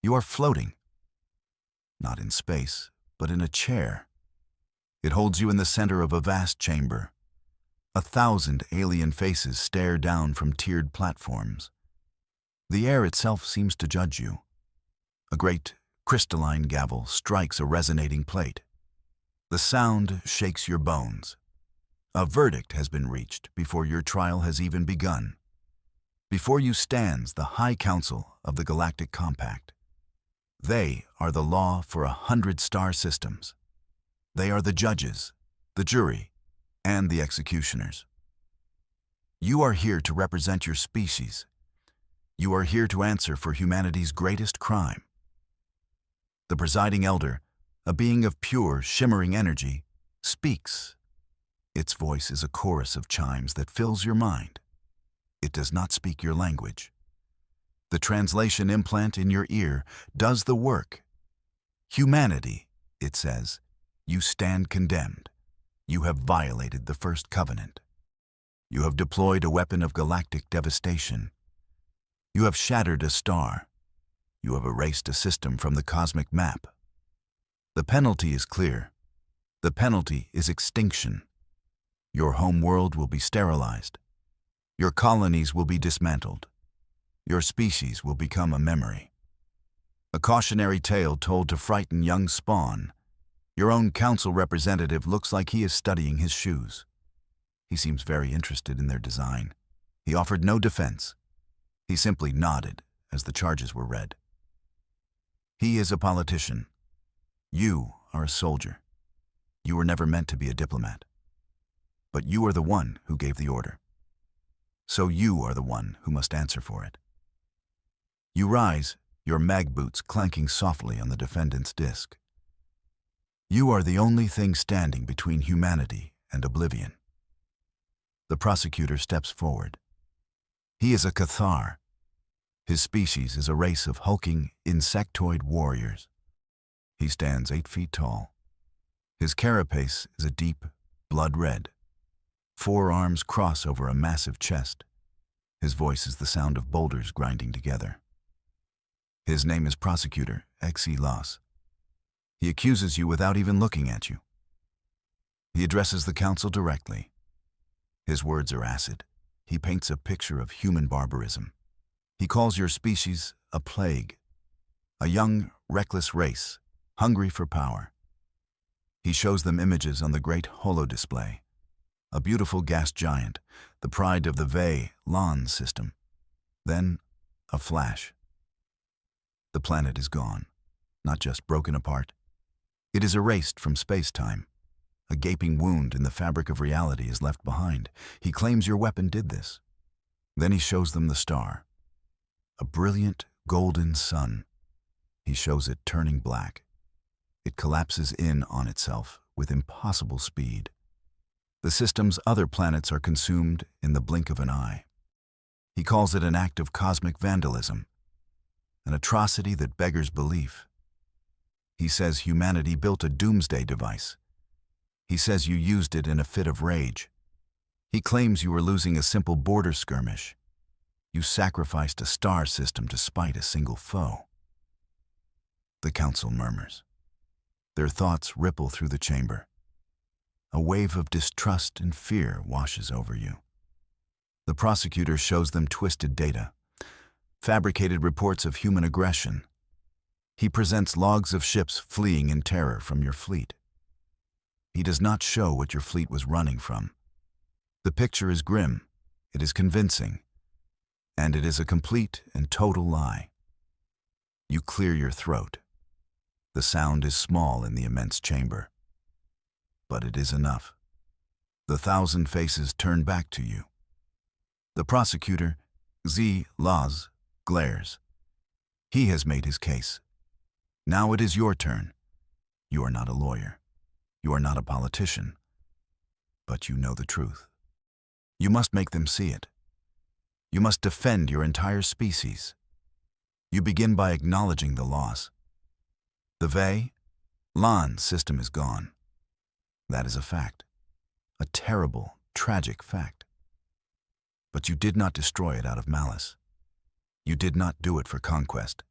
You are floating, not in space, but in a chair. It holds you in the center of a vast chamber. 1,000 alien faces stare down from tiered platforms. The air itself seems to judge you. A great, crystalline gavel strikes a resonating plate. The sound shakes your bones. A verdict has been reached before your trial has even begun. Before you stands the High Council of the Galactic Compact. They are the law for 100 star systems. They are the judges, the jury, and the executioners. You are here to represent your species. You are here to answer for humanity's greatest crime. The presiding elder, a being of pure, shimmering energy, speaks. Its voice is a chorus of chimes that fills your mind. It does not speak your language. The translation implant in your ear does the work. Humanity, it says, you stand condemned. You have violated the first covenant. You have deployed a weapon of galactic devastation. You have shattered a star. You have erased a system from the cosmic map. The penalty is clear. The penalty is extinction. Your home world will be sterilized. Your colonies will be dismantled. Your species will become a memory. A cautionary tale told to frighten young spawn. Your own council representative looks like he is studying his shoes. He seems very interested in their design. He offered no defense. He simply nodded as the charges were read. He is a politician. You are a soldier. You were never meant to be a diplomat. But you are the one who gave the order. So you are the one who must answer for it. You rise, your mag boots clanking softly on the defendant's disc. You are the only thing standing between humanity and oblivion. The prosecutor steps forward. He is a Cathar. His species is a race of hulking, insectoid warriors. He stands 8 feet tall. His carapace is a deep, blood red. 4 arms cross over a massive chest. His voice is the sound of boulders grinding together. His name is Prosecutor Xe Los. He accuses you without even looking at you. He addresses the council directly. His words are acid. He paints a picture of human barbarism. He calls your species a plague, a young, reckless race, hungry for power. He shows them images on the great holo display, a beautiful gas giant, the pride of the Vey-Lan system. Then, a flash. The planet is gone, not just broken apart. It is erased from space-time. A gaping wound in the fabric of reality is left behind. He claims your weapon did this. Then he shows them the star. A brilliant golden sun. He shows it turning black. It collapses in on itself with impossible speed. The system's other planets are consumed in the blink of an eye. He calls it an act of cosmic vandalism, an atrocity that beggars belief. He says humanity built a doomsday device. He says you used it in a fit of rage. He claims you were losing a simple border skirmish. You sacrificed a star system to spite a single foe. The council murmurs. Their thoughts ripple through the chamber. A wave of distrust and fear washes over you. The prosecutor shows them twisted data, fabricated reports of human aggression. He presents logs of ships fleeing in terror from your fleet. He does not show what your fleet was running from. The picture is grim, it is convincing, and it is a complete and total lie. You clear your throat. The sound is small in the immense chamber. But it is enough. The 1,000 faces turn back to you. The prosecutor, Xe Los, glares. He has made his case. Now it is your turn. You are not a lawyer. You are not a politician. But you know the truth. You must make them see it. You must defend your entire species. You begin by acknowledging the loss. The Vey-Lan system is gone. That is a fact. A terrible, tragic fact. But you did not destroy it out of malice. You did not do it for conquest.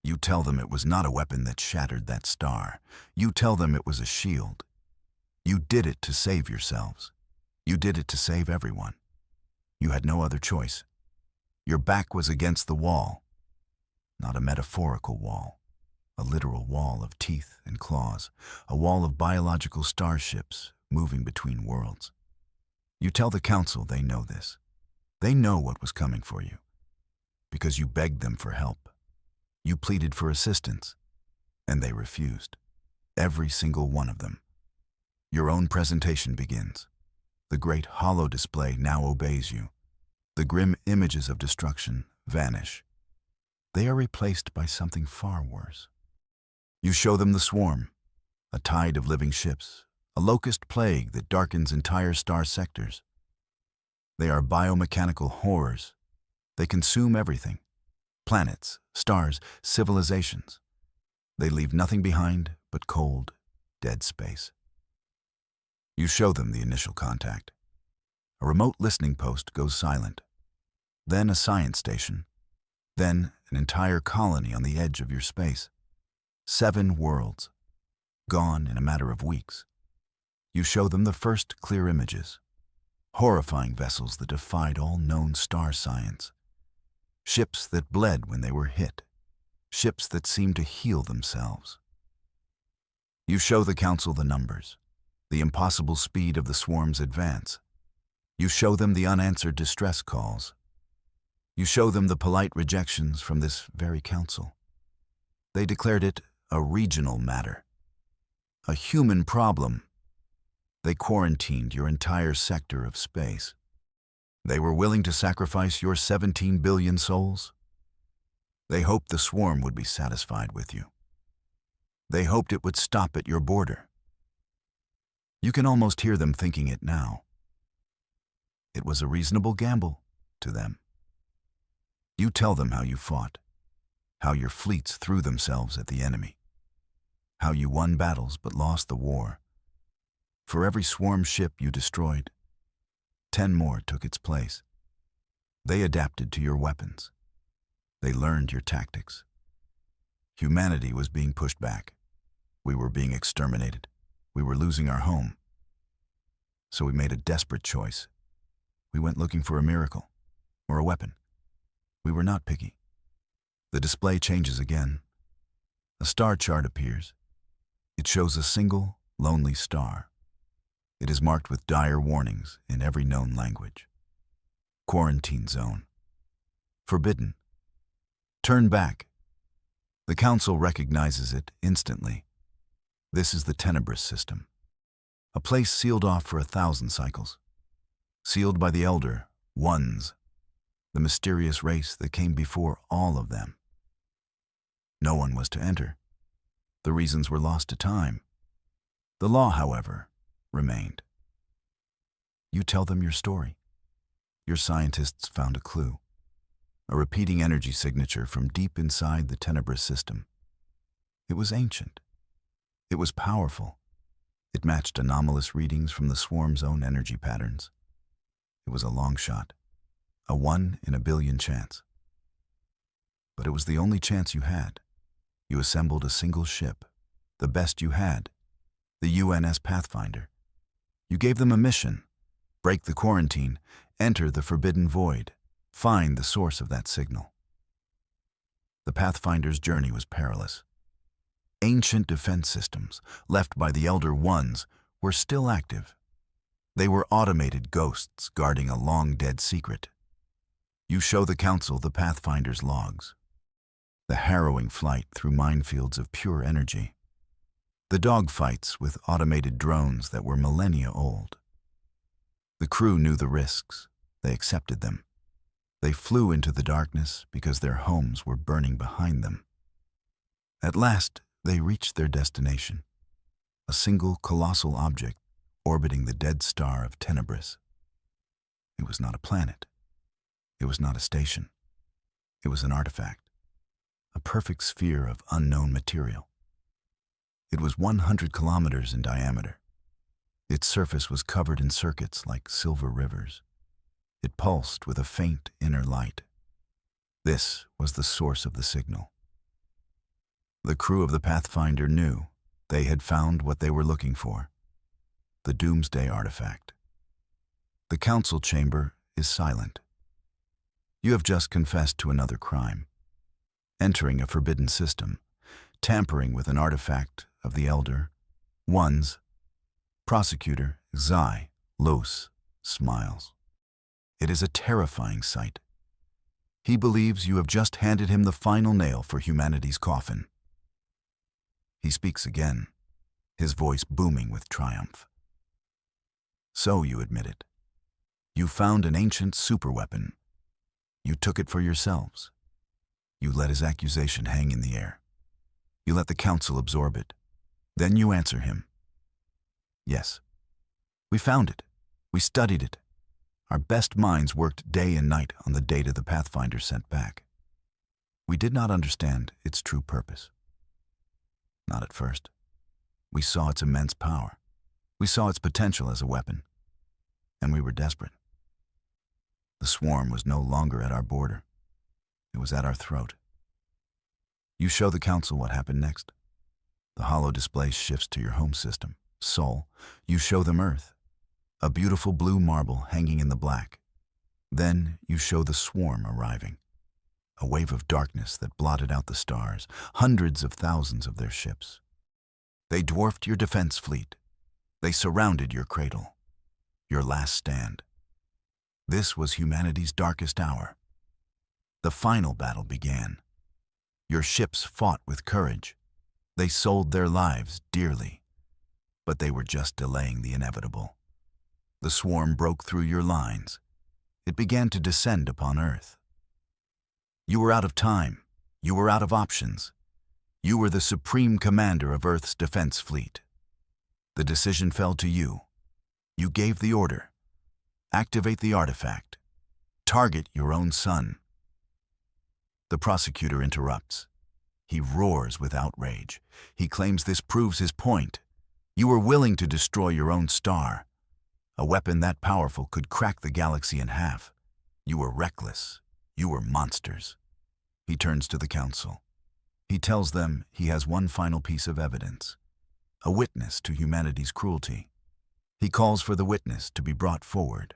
You tell them it was not a weapon that shattered that star. You tell them it was a shield. You did it to save yourselves. You did it to save everyone. You had no other choice. Your back was against the wall, not a metaphorical wall, a literal wall of teeth and claws, a wall of biological starships moving between worlds. You tell the council they know this. They know what was coming for you, because you begged them for help. You pleaded for assistance, and they refused. Every single one of them. Your own presentation begins. The great holo display now obeys you. The grim images of destruction vanish. They are replaced by something far worse. You show them the swarm, a tide of living ships, a locust plague that darkens entire star sectors. They are biomechanical horrors. They consume everything. Planets, stars, civilizations. They leave nothing behind but cold, dead space. You show them the initial contact. A remote listening post goes silent. Then a science station. Then an entire colony on the edge of your space. 7 worlds, gone in a matter of weeks. You show them the first clear images. Horrifying vessels that defied all known star science. Ships that bled when they were hit. Ships that seemed to heal themselves. You show the council the numbers, the impossible speed of the swarm's advance. You show them the unanswered distress calls. You show them the polite rejections from this very council. They declared it a regional matter, a human problem. They quarantined your entire sector of space. They were willing to sacrifice your 17 billion souls. They hoped the swarm would be satisfied with you. They hoped it would stop at your border. You can almost hear them thinking it now. It was a reasonable gamble to them. You tell them how you fought, how your fleets threw themselves at the enemy, how you won battles but lost the war. For every swarm ship you destroyed, 10 more took its place. They adapted to your weapons. They learned your tactics. Humanity was being pushed back. We were being exterminated. We were losing our home. So we made a desperate choice. We went looking for a miracle, or a weapon. We were not picky. The display changes again. A star chart appears. It shows a single, lonely star. It is marked with dire warnings in every known language. Quarantine zone. Forbidden. Turn back. The council recognizes it instantly. This is the Tenebris system. A place sealed off for 1,000 cycles. Sealed by the Elder Ones, the mysterious race that came before all of them. No one was to enter. The reasons were lost to time. The law, however, remained. You tell them your story. Your scientists found a clue. A repeating energy signature from deep inside the Tenebris system. It was ancient. It was powerful. It matched anomalous readings from the swarm's own energy patterns. It was a long shot, a 1 in a billion chance. But it was the only chance you had. You assembled a single ship, the best you had, the UNS Pathfinder. You gave them a mission: break the quarantine, enter the Forbidden Void, find the source of that signal. The Pathfinder's journey was perilous. Ancient defense systems, left by the Elder Ones, were still active. They were automated ghosts guarding a long-dead secret. You show the council the Pathfinder's logs. The harrowing flight through minefields of pure energy. The dogfights with automated drones that were millennia old. The crew knew the risks. They accepted them. They flew into the darkness because their homes were burning behind them. At last, they reached their destination. A single colossal object orbiting the dead star of Tenebris. It was not a planet. It was not a station. It was an artifact, a perfect sphere of unknown material. It was 100 kilometers in diameter. Its surface was covered in circuits like silver rivers. It pulsed with a faint inner light. This was the source of the signal. the crew of the Pathfinder knew they had found what they were looking for, the Doomsday artifact. The council chamber is silent. You have just confessed to another crime, entering a forbidden system, tampering with an artifact of the Elder Ones. Prosecutor Xi Los smiles. It is a terrifying sight. He believes you have just handed him the final nail for humanity's coffin. He speaks again, his voice booming with triumph. So you admit it. You found an ancient superweapon. You took it for yourselves. You let his accusation hang in the air. You let the council absorb it. Then you answer him. Yes, we found it. We studied it. Our best minds worked day and night on the data the Pathfinder sent back. We did not understand its true purpose. Not at first. We saw its immense power. We saw its potential as a weapon. And we were desperate. The swarm was no longer at our border. It was at our throat. You show the council what happened next. The hollow display shifts to your home system, Sol. You show them Earth, a beautiful blue marble hanging in the black. Then you show the swarm arriving, a wave of darkness that blotted out the stars, hundreds of thousands of their ships. They dwarfed your defense fleet. They surrounded your cradle, your last stand. This was humanity's darkest hour. The final battle began. Your ships fought with courage. They sold their lives dearly, but they were just delaying the inevitable. The swarm broke through your lines. It began to descend upon Earth. You were out of time. You were out of options. You were the supreme commander of Earth's defense fleet. The decision fell to you. You gave the order. Activate the artifact. Target your own sun. The prosecutor interrupts. He roars with outrage. He claims this proves his point. You were willing to destroy your own star. A weapon that powerful could crack the galaxy in half. You were reckless. You were monsters. He turns to the council. He tells them he has one final piece of evidence, a witness to humanity's cruelty. He calls for the witness to be brought forward.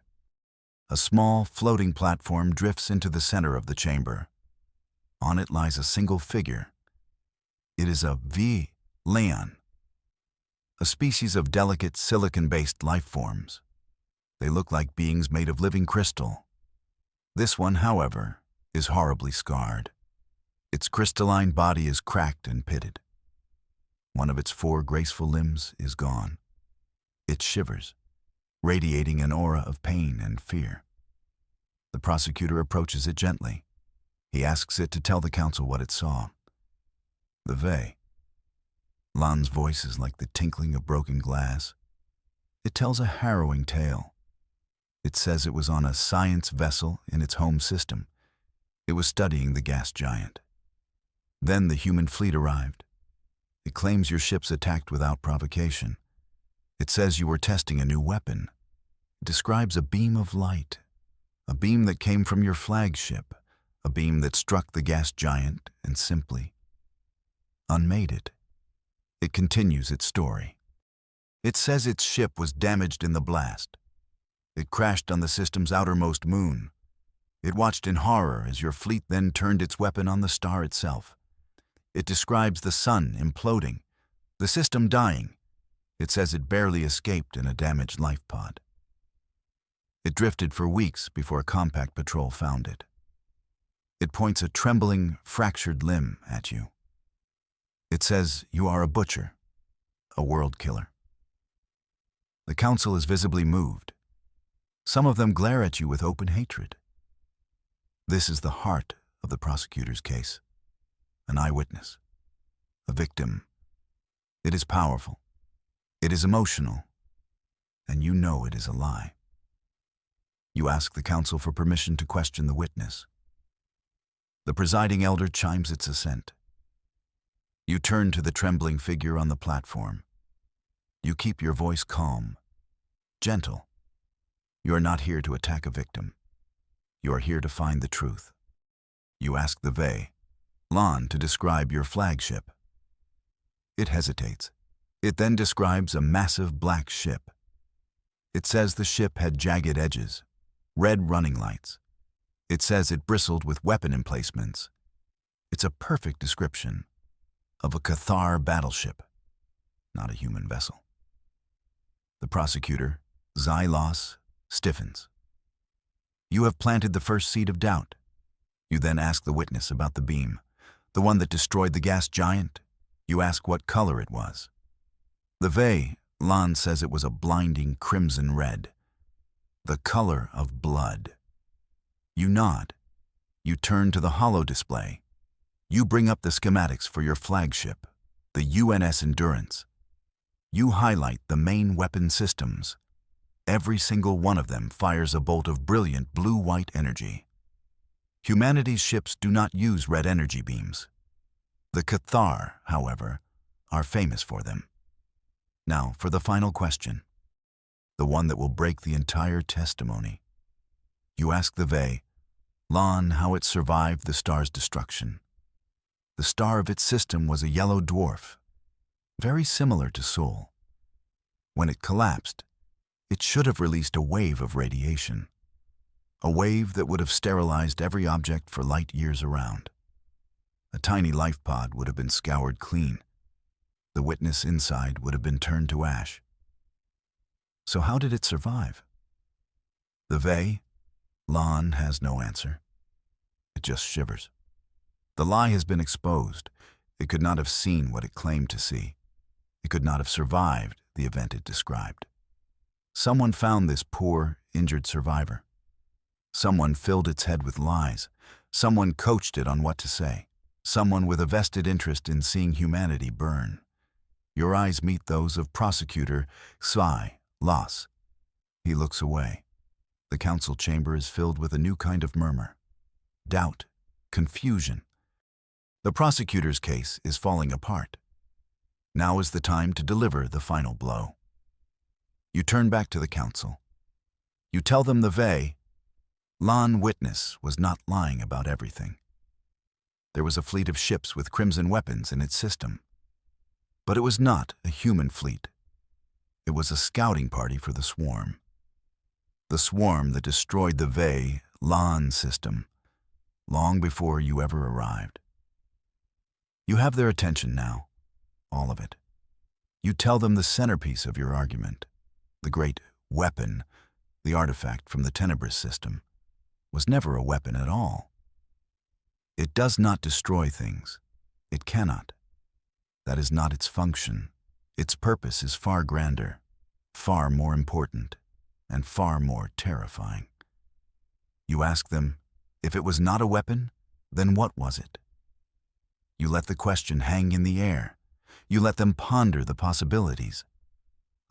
A small, floating platform drifts into the center of the chamber. On it lies a single figure. It is a V. Leon, a species of delicate silicon-based life forms. They look like beings made of living crystal. This one, however, is horribly scarred. Its crystalline body is cracked and pitted. One of its 4 graceful limbs is gone. It shivers, radiating an aura of pain and fear. The prosecutor approaches it gently. He asks it to tell the council what it saw. The Vey. Lan's voice is like the tinkling of broken glass. It tells a harrowing tale. It says it was on a science vessel in its home system. It was studying the gas giant. Then the human fleet arrived. It claims your ships attacked without provocation. It says you were testing a new weapon. It describes a beam of light, a beam that came from your flagship, a beam that struck the gas giant and simply unmade it. It continues its story. It says its ship was damaged in the blast. It crashed on the system's outermost moon. It watched in horror as your fleet then turned its weapon on the star itself. It describes the sun imploding, the system dying. It says it barely escaped in a damaged life pod. It drifted for weeks before a compact patrol found it. It points a trembling, fractured limb at you. It says you are a butcher, a world killer. The council is visibly moved. Some of them glare at you with open hatred. This is the heart of the prosecutor's case. An eyewitness, a victim. It is powerful. It is emotional. And you know it is a lie. You ask the council for permission to question the witness. The presiding elder chimes its assent. You turn to the trembling figure on the platform. You keep your voice calm, gentle. You are not here to attack a victim. You are here to find the truth. You ask the Vey, Lan, to describe your flagship. It hesitates. It then describes a massive black ship. It says the ship had jagged edges, red running lights. It says it bristled with weapon emplacements. It's a perfect description of a Cathar battleship, not a human vessel. The prosecutor, Xylos, stiffens. You have planted the first seed of doubt. You then ask the witness about the beam, the one that destroyed the gas giant. You ask what color it was. The Vey, Lon says it was a blinding crimson red, the color of blood. You nod. You turn to the holo display. You bring up the schematics for your flagship, the UNS Endurance. You highlight the main weapon systems. Every single one of them fires a bolt of brilliant blue-white energy. Humanity's ships do not use red energy beams. The Cathar, however, are famous for them. Now, for the final question, the one that will break the entire testimony. You ask the Vey, Lon, how it survived the star's destruction. The star of its system was a yellow dwarf, very similar to Sol. When it collapsed, it should have released a wave of radiation, a wave that would have sterilized every object for light years around. A tiny life pod would have been scoured clean. The witness inside would have been turned to ash. So how did it survive? The Vey, Lon, has no answer. It just shivers. The lie has been exposed. It could not have seen what it claimed to see. It could not have survived the event it described. Someone found this poor, injured survivor. Someone filled its head with lies. Someone coached it on what to say. Someone with a vested interest in seeing humanity burn. Your eyes meet those of prosecutor Sci-Fi. He looks away. The council chamber is filled with a new kind of murmur. Doubt. Confusion. The prosecutor's case is falling apart. Now is the time to deliver the final blow. You turn back to the council. You tell them the Vey, Lon witness, was not lying about everything. There was a fleet of ships with crimson weapons in its system. But it was not a human fleet. It was a scouting party for the swarm. The swarm that destroyed the Vey, Lon system long before you ever arrived. You have their attention now, all of it. You tell them the centerpiece of your argument, the great weapon, the artifact from the Tenebris system, was never a weapon at all. It does not destroy things. It cannot. That is not its function. Its purpose is far grander, far more important, and far more terrifying. You ask them, if it was not a weapon, then what was it? You let the question hang in the air. You let them ponder the possibilities.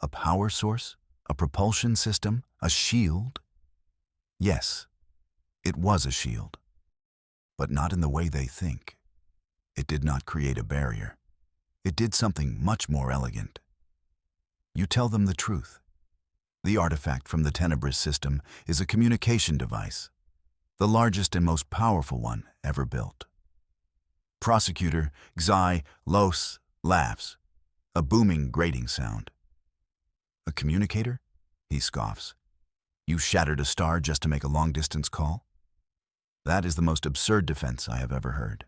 A power source? A propulsion system? A shield? Yes, it was a shield. But not in the way they think. It did not create a barrier. It did something much more elegant. You tell them the truth. The artifact from the Tenebris system is a communication device, the largest and most powerful one ever built. Prosecutor Xylos laughs, a booming, grating sound. A communicator? He scoffs. You shattered a star just to make a long-distance call? That is the most absurd defense I have ever heard.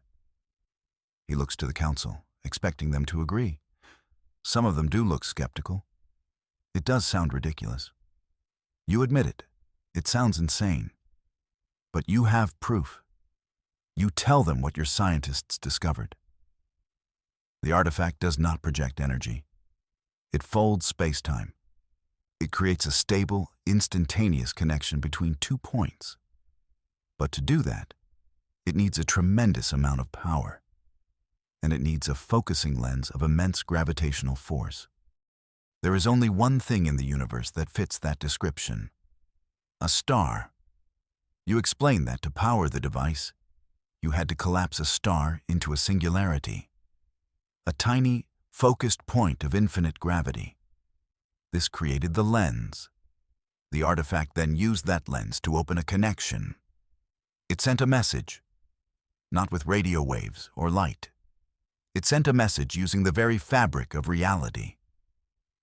He looks to the council, expecting them to agree. Some of them do look skeptical. It does sound ridiculous. You admit it. It sounds insane. But you have proof. You tell them what your scientists discovered. The artifact does not project energy. It folds space-time. It creates a stable, instantaneous connection between 2 points. But to do that, it needs a tremendous amount of power. And it needs a focusing lens of immense gravitational force. There is only one thing in the universe that fits that description. A star. You explain that to power the device, you had to collapse a star into a singularity. A tiny, focused point of infinite gravity. This created the lens. The artifact then used that lens to open a connection. It sent a message, not with radio waves or light. It sent a message using the very fabric of reality.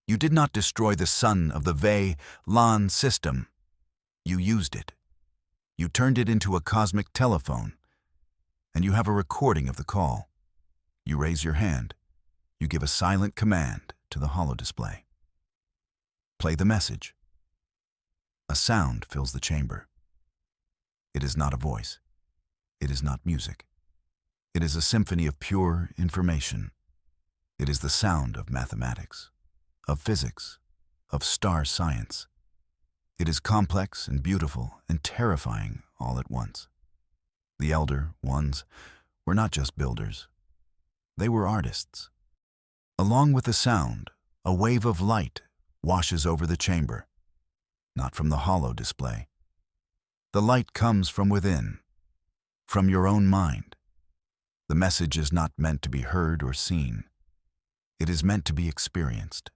You did not destroy the sun of the Vey-Lan system. You used it. You turned it into a cosmic telephone, and you have a recording of the call. You raise your hand. You give a silent command to the holodisplay. Play the message. A sound fills the chamber. It is not a voice. It is not music. It is a symphony of pure information. It is the sound of mathematics, of physics, of star science. It is complex and beautiful and terrifying all at once. The Elder Ones were not just builders. They were artists. Along with the sound, a wave of light washes over the chamber, not from the holo display. The light comes from within, from your own mind. The message is not meant to be heard or seen. It is meant to be experienced.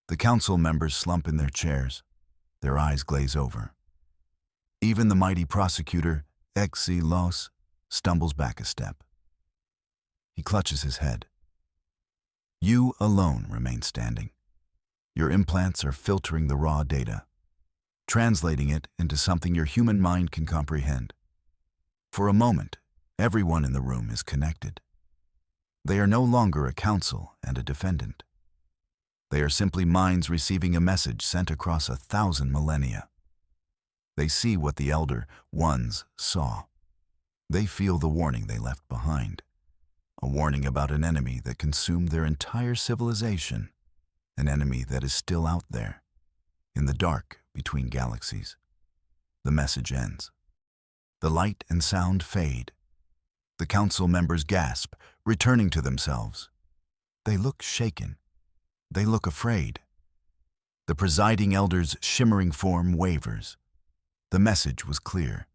The council members slump in their chairs. Their eyes glaze over. Even the mighty prosecutor, Exi Los, stumbles back a step. He clutches his head. You alone remain standing. Your implants are filtering the raw data, translating it into something your human mind can comprehend. For a moment, everyone in the room is connected. They are no longer a counsel and a defendant. They are simply minds receiving a message sent across 1,000 millennia. They see what the Elder Ones saw. They feel the warning they left behind. A warning about an enemy that consumed their entire civilization. An enemy that is still out there, in the dark between galaxies. The message ends. The light and sound fade. The council members gasp, returning to themselves. They look shaken. They look afraid. The presiding elder's shimmering form wavers. The message was clear.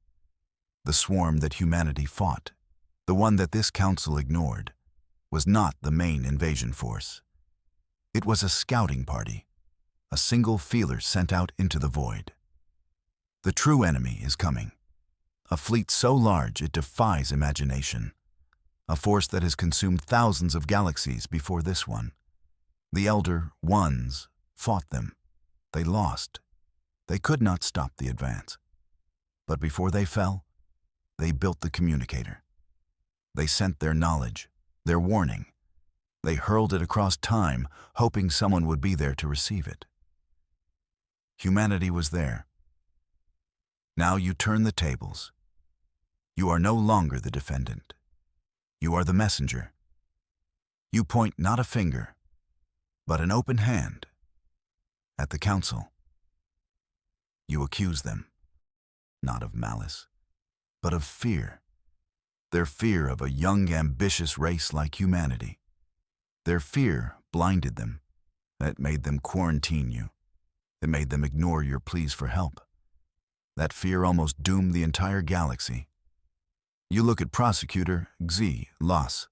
The swarm that humanity fought, the one that this council ignored, was not the main invasion force. It was a scouting party, a single feeler sent out into the void. The true enemy is coming. A fleet so large it defies imagination. A force that has consumed thousands of galaxies before this one. The Elder Ones fought them. They lost. They could not stop the advance. But before they fell, they built the communicator. They sent their knowledge, their warning. They hurled it across time, hoping someone would be there to receive it. Humanity was there. Now you turn the tables. You are no longer the defendant. You are the messenger. You point not a finger, but an open hand at the council. You accuse them, not of malice, but of fear. Their fear of a young, ambitious race like humanity. Their fear blinded them. It made them quarantine you. It made them ignore your pleas for help. That fear almost doomed the entire galaxy. You look at Prosecutor Xi Los.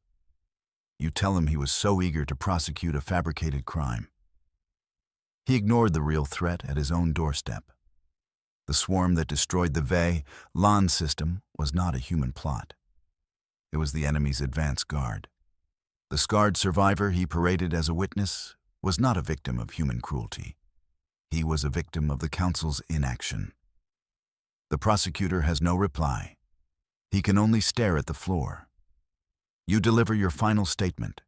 You tell him he was so eager to prosecute a fabricated crime. He ignored the real threat at his own doorstep. The swarm that destroyed the Vey-Lan system was not a human plot. It was the enemy's advance guard. The scarred survivor he paraded as a witness was not a victim of human cruelty. He was a victim of the Council's inaction. The prosecutor has no reply. He can only stare at the floor. You deliver your final statement.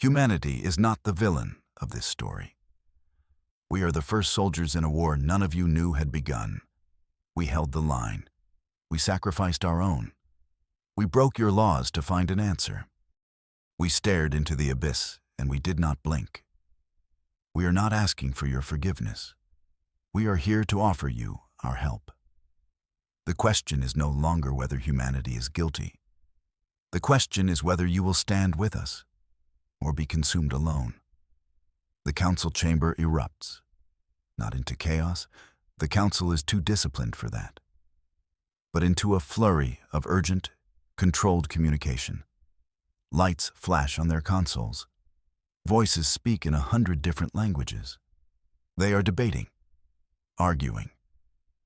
Humanity is not the villain of this story. We are the first soldiers in a war none of you knew had begun. We held the line. We sacrificed our own. We broke your laws to find an answer. We stared into the abyss, and we did not blink. We are not asking for your forgiveness. We are here to offer you our help. The question is no longer whether humanity is guilty. The question is whether you will stand with us or be consumed alone. The council chamber erupts. Not into chaos, the council is too disciplined for that, but into a flurry of urgent, controlled communication. Lights flash on their consoles. Voices speak in 100 different languages. They are debating, arguing.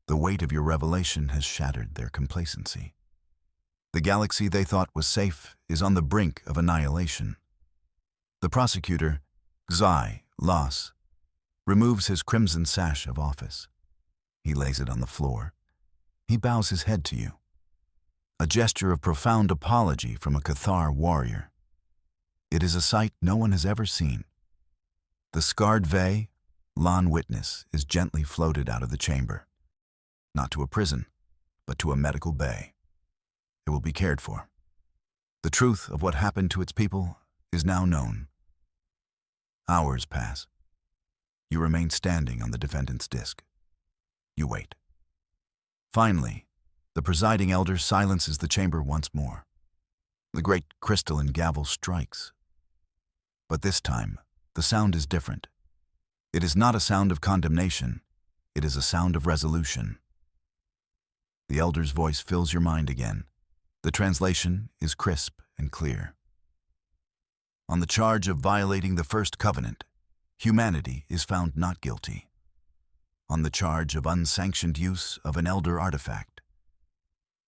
The weight of your revelation has shattered their complacency. The galaxy they thought was safe is on the brink of annihilation. The prosecutor, Xi Los, removes his crimson sash of office. He lays it on the floor. He bows his head to you. A gesture of profound apology from a Cathar warrior. It is a sight no one has ever seen. The scarred Vey, Lon witness, is gently floated out of the chamber. Not to a prison, but to a medical bay. It will be cared for. The truth of what happened to its people is now known. Hours pass. You remain standing on the defendant's disc. You wait. Finally, the presiding elder silences the chamber once more. The great crystalline gavel strikes. But this time, the sound is different. It is not a sound of condemnation. It is a sound of resolution. The elder's voice fills your mind again. The translation is crisp and clear. On the charge of violating the first covenant, humanity is found not guilty. On the charge of unsanctioned use of an elder artifact,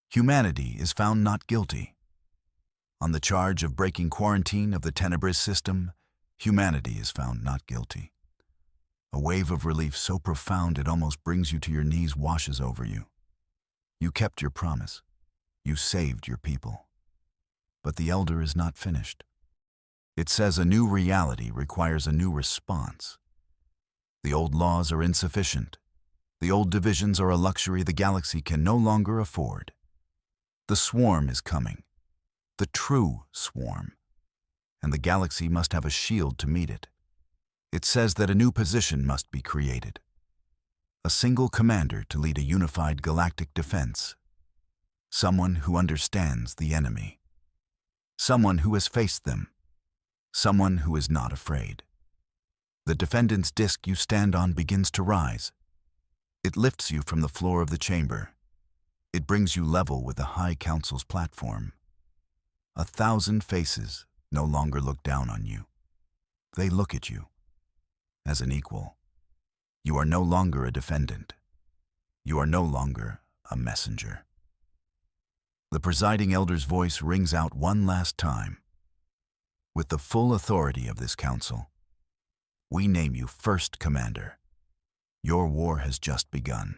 humanity is found not guilty. On the charge of breaking quarantine of the Tenebris system, humanity is found not guilty. A wave of relief so profound it almost brings you to your knees washes over you. You kept your promise. You saved your people. But the elder is not finished. It says a new reality requires a new response. The old laws are insufficient. The old divisions are a luxury the galaxy can no longer afford. The swarm is coming. The true swarm. And the galaxy must have a shield to meet it. It says that a new position must be created. A single commander to lead a unified galactic defense. Someone who understands the enemy. Someone who has faced them. Someone who is not afraid. The defendant's disc you stand on begins to rise. It lifts you from the floor of the chamber. It brings you level with the High Council's platform. 1,000 faces no longer look down on you. They look at you as an equal. You are no longer a defendant. You are no longer a messenger. The presiding elder's voice rings out one last time. With the full authority of this council, we name you First Commander. Your war has just begun.